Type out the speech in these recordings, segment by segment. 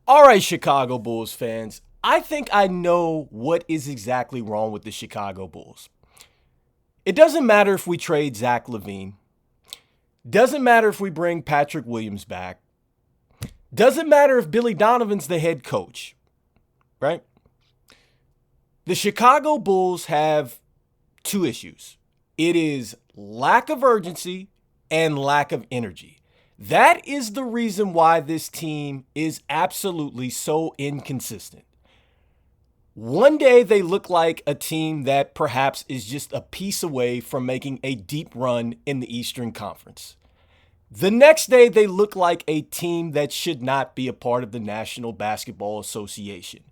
All right, Chicago Bulls fans, I think I know what is exactly wrong with the Chicago Bulls. It doesn't matter if we trade Zach Lavine. Doesn't matter if we bring Patrick Williams back. Doesn't matter if Billy Donovan's the head coach, right? The Chicago Bulls have two issues. It is lack of urgency and lack of energy. That is the reason why this team is absolutely so inconsistent. One day they look like a team that perhaps is just a piece away from making a deep run in the Eastern Conference. The next day they look like a team that should not be a part of the National Basketball Association.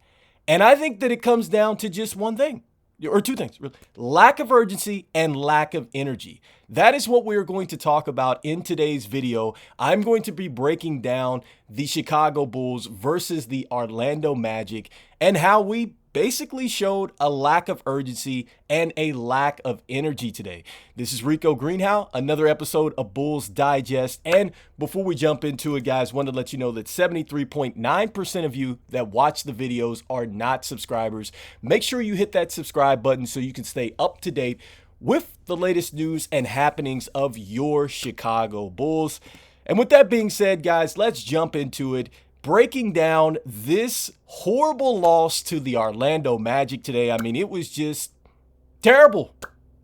And I think that it comes down to just one thing. Or two things, really. Lack of urgency and lack of energy. That is what we are going to talk about in today's video. I'm going to be breaking down the Chicago Bulls versus the Orlando Magic and how we basically showed a lack of urgency and a lack of energy today. This is Rico Greenhowe, another episode of Bulls Digest. And before we jump into it, guys, wanted to let you know that 73.9% of you that watch the videos are not subscribers. Make sure you hit that subscribe button so you can stay up to date with the latest news and happenings of your Chicago Bulls. And with that being said, guys, let's jump into it. Breaking down this horrible loss to the Orlando Magic today. I mean, it was just terrible.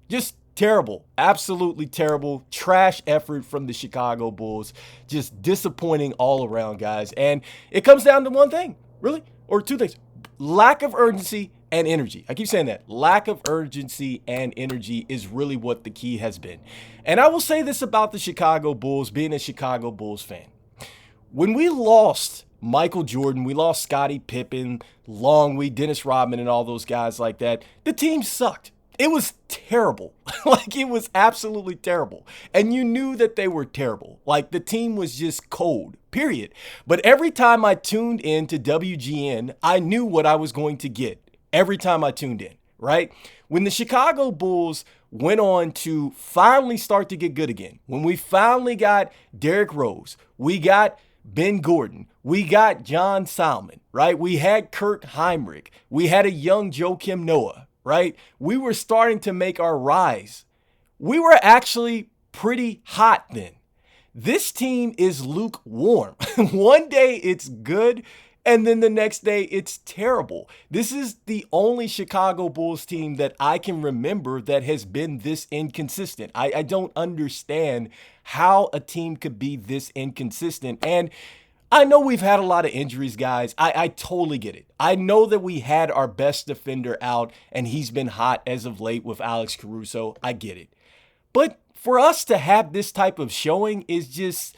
Just terrible. Absolutely terrible. Trash effort from the Chicago Bulls. Just disappointing all around, guys. And it comes down to one thing, really, or two things. Lack of urgency and energy. I keep saying that. Lack of urgency and energy is really what the key has been. And I will say this about the Chicago Bulls, being a Chicago Bulls fan. When we lost Michael Jordan, we lost Scottie Pippen, Longley, Dennis Rodman, and all those guys like that, the team sucked. It was terrible. Like, it was absolutely terrible. And you knew that they were terrible. Like, the team was just cold, period. But every time I tuned in to WGN, I knew what I was going to get every time I tuned in, right? When the Chicago Bulls went on to finally start to get good again, when we finally got Derrick Rose, we got Ben Gordon, we got John Salmon, right? We had Kurt Heinrich. We had a young Joakim Noah, right? We were starting to make our rise. We were actually pretty hot then. This team is lukewarm. One day it's good, and then the next day it's terrible. This is the only Chicago Bulls team that I can remember that has been this inconsistent. I don't understand how a team could be this inconsistent. And I know we've had a lot of injuries, guys. I totally get it. I know that we had our best defender out and he's been hot as of late with Alex Caruso. I get it. But for us to have this type of showing is just,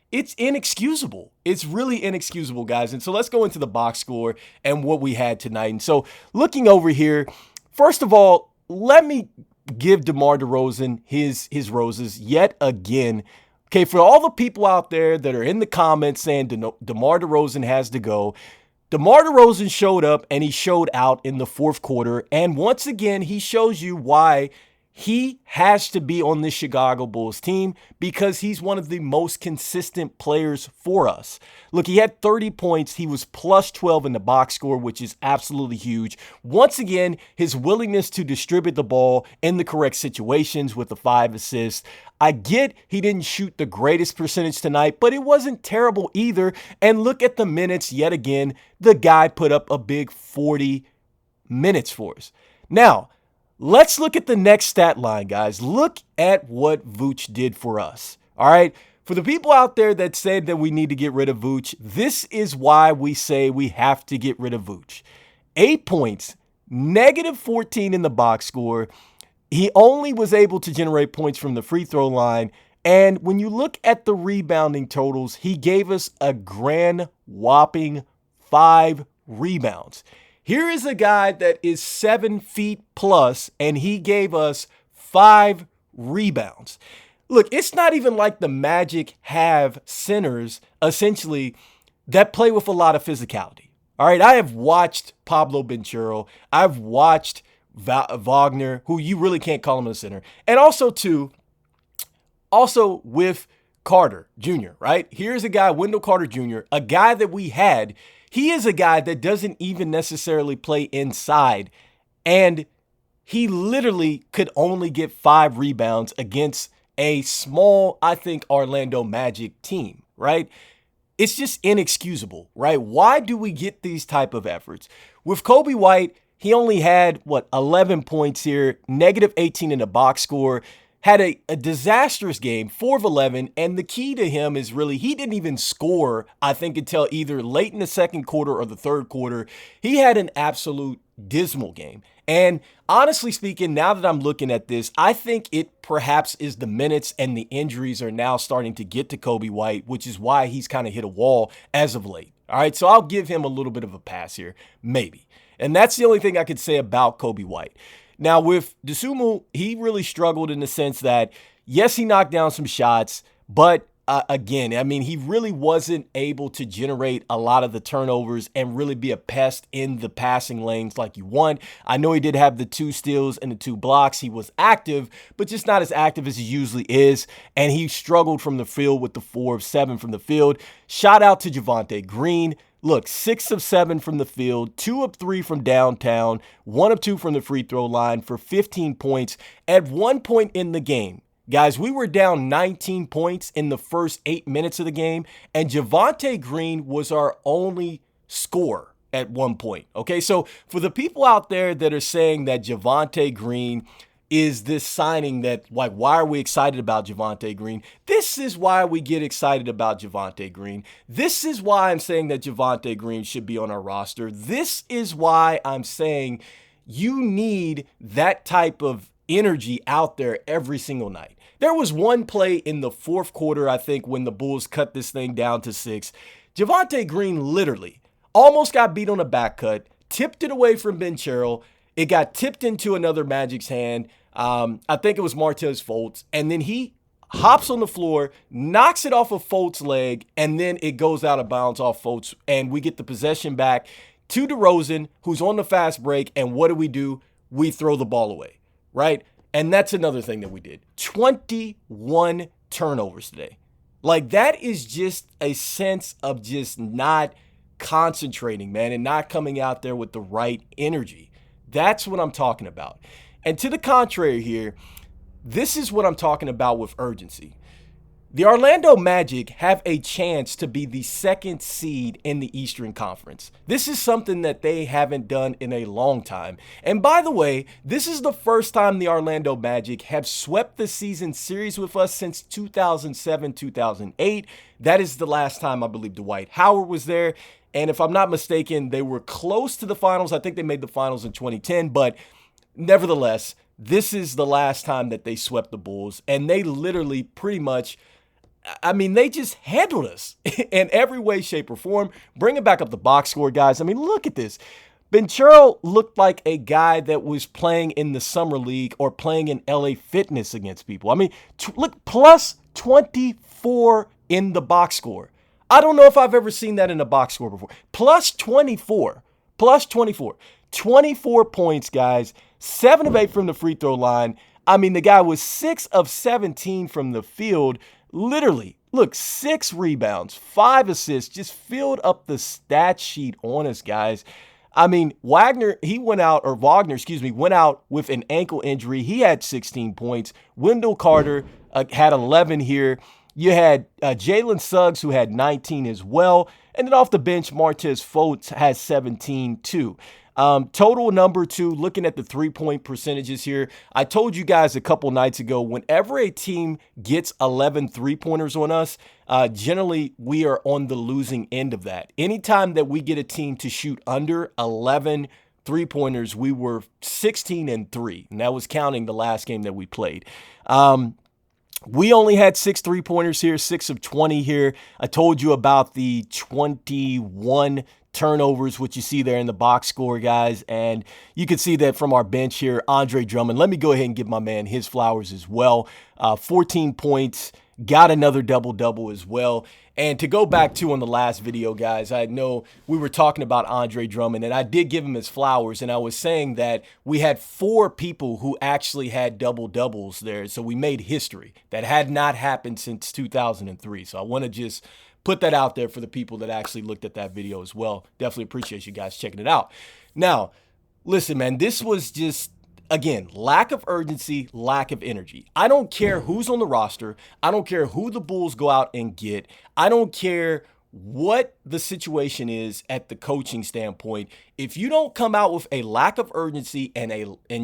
it's inexcusable. It's really inexcusable, guys. And so let's go into the box score and what we had tonight. And so looking over here, first of all, let me give DeMar DeRozan his roses yet again. Okay, for all the people out there that are in the comments saying DeMar DeRozan has to go, DeMar DeRozan showed up and he showed out in the fourth quarter. And once again, he shows you why he has to be on this Chicago Bulls team, because he's one of the most consistent players for us. Look, he had 30 points. He was plus 12 in the box score, which is absolutely huge. Once again, his willingness to distribute the ball in the correct situations with the 5 assists. I get he didn't shoot the greatest percentage tonight, but it wasn't terrible either. And look at the minutes yet again. The guy put up a big 40 minutes for us. Now, let's look at the next stat line, guys. Look at what Vooch did for us. All right. For the people out there that said that we need to get rid of Vooch, this is why we say we have to get rid of Vooch. 8 points, negative 14 in the box score. He only was able to generate points from the free throw line. And when you look at the rebounding totals, he gave us a grand whopping 5 rebounds. Here is a guy that is 7 feet plus, and he gave us 5 rebounds. Look, it's not even like the Magic have centers, essentially, that play with a lot of physicality. All right, I have watched Pablo Banchero. I've watched Wagner, who you really can't call him a center. And also with Carter Jr., right? Here's a guy, Wendell Carter Jr., a guy that we had. He is a guy that doesn't even necessarily play inside, and he literally could only get 5 rebounds against a small, I think, Orlando Magic team, right? It's just inexcusable, right? Why do we get these type of efforts? With Coby White, he only had, 11 points here, negative 18 in the box score, had a disastrous game, 4 of 11, and the key to him is really he didn't even score, I think, until either late in the second quarter or the third quarter. He had an absolute dismal game. And honestly speaking, now that I'm looking at this, I think it perhaps is the minutes and the injuries are now starting to get to Coby White, which is why he's kind of hit a wall as of late. All right, so I'll give him a little bit of a pass here, maybe. And that's the only thing I could say about Coby White. Now, with Dosunmu, he really struggled in the sense that, yes, he knocked down some shots, but again, I mean, he really wasn't able to generate a lot of the turnovers and really be a pest in the passing lanes like you want. I know he did have the 2 steals and the 2 blocks. He was active, but just not as active as he usually is. And he struggled from the field with the 4 of 7 from the field. Shout out to Javonte Green. Look, 6 of 7 from the field, 2 of 3 from downtown, 1 of 2 from the free throw line for 15 points. At one point in the game, guys, we were down 19 points in the first 8 minutes of the game, and Javonte Green was our only scorer at one point. Okay, so for the people out there that are saying that Javonte Green is this signing that, like, why are we excited about Javonte Green? This is why we get excited about Javonte Green. This is why I'm saying that Javonte Green should be on our roster. This is why I'm saying you need that type of energy out there every single night. There was one play in the fourth quarter, I think, when the Bulls cut this thing down to 6. Javonte Green literally almost got beat on a back cut, tipped it away from Ben Sherrill. It got tipped into another Magic's hand. I think it was Martez Fultz. And then he hops on the floor, knocks it off of Fultz's leg, and then it goes out of bounds off Fultz. And we get the possession back to DeRozan, who's on the fast break. And what do? We throw the ball away, right? And that's another thing that we did. 21 turnovers today. Like, that is just a sense of just not concentrating, man, and not coming out there with the right energy. That's what I'm talking about. And to the contrary here, this is what I'm talking about with urgency. The Orlando Magic have a chance to be the 2nd seed in the Eastern Conference. This is something that they haven't done in a long time. And by the way, this is the first time the Orlando Magic have swept the season series with us since 2007-2008. That is the last time I believe Dwight Howard was there. And if I'm not mistaken, they were close to the finals. I think they made the finals in 2010, but nevertheless, this is the last time that they swept the Bulls, and they literally pretty much, I mean, they just handled us in every way, shape, or form. Bringing back up the box score, guys. I mean, look at this. Ben Sherrill looked like a guy that was playing in the Summer League or playing in LA Fitness against people. I mean, look, plus 24 in the box score. I don't know if I've ever seen that in a box score before. Plus 24. 24 points, guys. 7 of 8 from the free throw line. I mean, the guy was 6 of 17 from the field. Literally, look, 6 rebounds, 5 assists, just filled up the stat sheet on us, guys. I mean, Wagner went out with an ankle injury. He had 16 points. Wendell Carter had 11 here. You had Jalen Suggs, who had 19 as well. And then off the bench, Martez Fultz has 17 too. Total number 2, looking at the 3-point percentages here. I told you guys a couple nights ago, whenever a team gets 11 3-pointers on us, generally we are on the losing end of that. Anytime that we get a team to shoot under 11 3-pointers, we were 16-3, and that was counting the last game that we played. We only had 6 3-pointers here, 6 of 20 here. I told you about the 21 turnovers, which you see there in the box score, guys. And you can see that from our bench here, Andre Drummond. Let me go ahead and give my man his flowers as well. 14 points, got another double-double as well. And to go back to on the last video, guys, I know we were talking about Andre Drummond, and I did give him his flowers, and I was saying that we had 4 people who actually had double-doubles there. So we made history. That had not happened since 2003. So I want to just put that out there for the people that actually looked at that video as well. Definitely appreciate you guys checking it out. Now, listen, man, this was just, again, lack of urgency, lack of energy. I don't care who's on the roster. I don't care who the Bulls go out and get. I don't care what the situation is at the coaching standpoint. If you don't come out with a lack of urgency and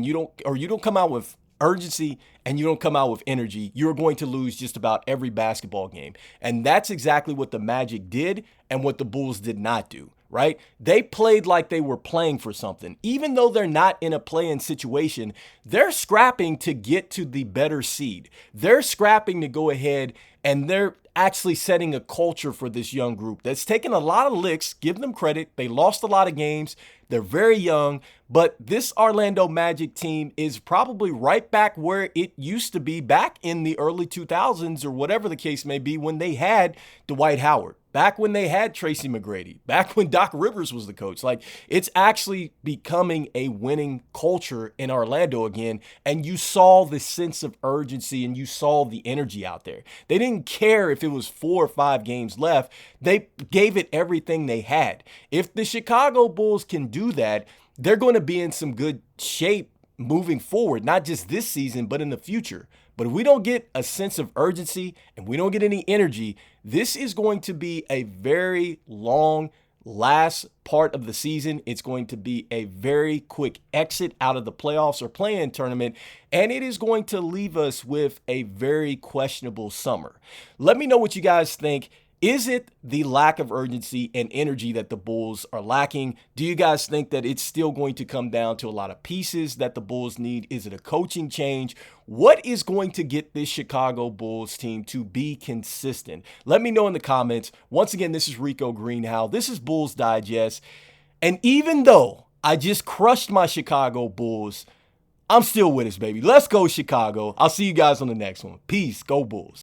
you don't come out with urgency and you don't come out with energy, you're going to lose just about every basketball game. And that's exactly what the Magic did and what the Bulls did not do. Right? They played like they were playing for something. Even though they're not in a play-in situation, they're scrapping to get to the better seed. They're scrapping to go ahead, and they're actually setting a culture for this young group that's taken a lot of licks. Give them credit. They lost a lot of games. They're very young, but this Orlando Magic team is probably right back where it used to be back in the early 2000s or whatever the case may be, when they had Dwight Howard, back when they had Tracy McGrady, back when Doc Rivers was the coach. Like, it's actually becoming a winning culture in Orlando again. And you saw the sense of urgency and you saw the energy out there. They didn't care if it was 4 or 5 games left. They gave it everything they had. If the Chicago Bulls can do that, they're going to be in some good shape moving forward, not just this season, but in the future. But if we don't get a sense of urgency and we don't get any energy, this is going to be a very long last part of the season. It's going to be a very quick exit out of the playoffs or play-in tournament, and it is going to leave us with a very questionable summer. Let me know what you guys think. Is it the lack of urgency and energy that the Bulls are lacking? Do you guys think that it's still going to come down to a lot of pieces that the Bulls need? Is it a coaching change? What is going to get this Chicago Bulls team to be consistent? Let me know in the comments. Once again, this is Rico Greenhowe. This is Bulls Digest. And even though I just crushed my Chicago Bulls, I'm still with us, baby. Let's go, Chicago. I'll see you guys on the next one. Peace. Go Bulls.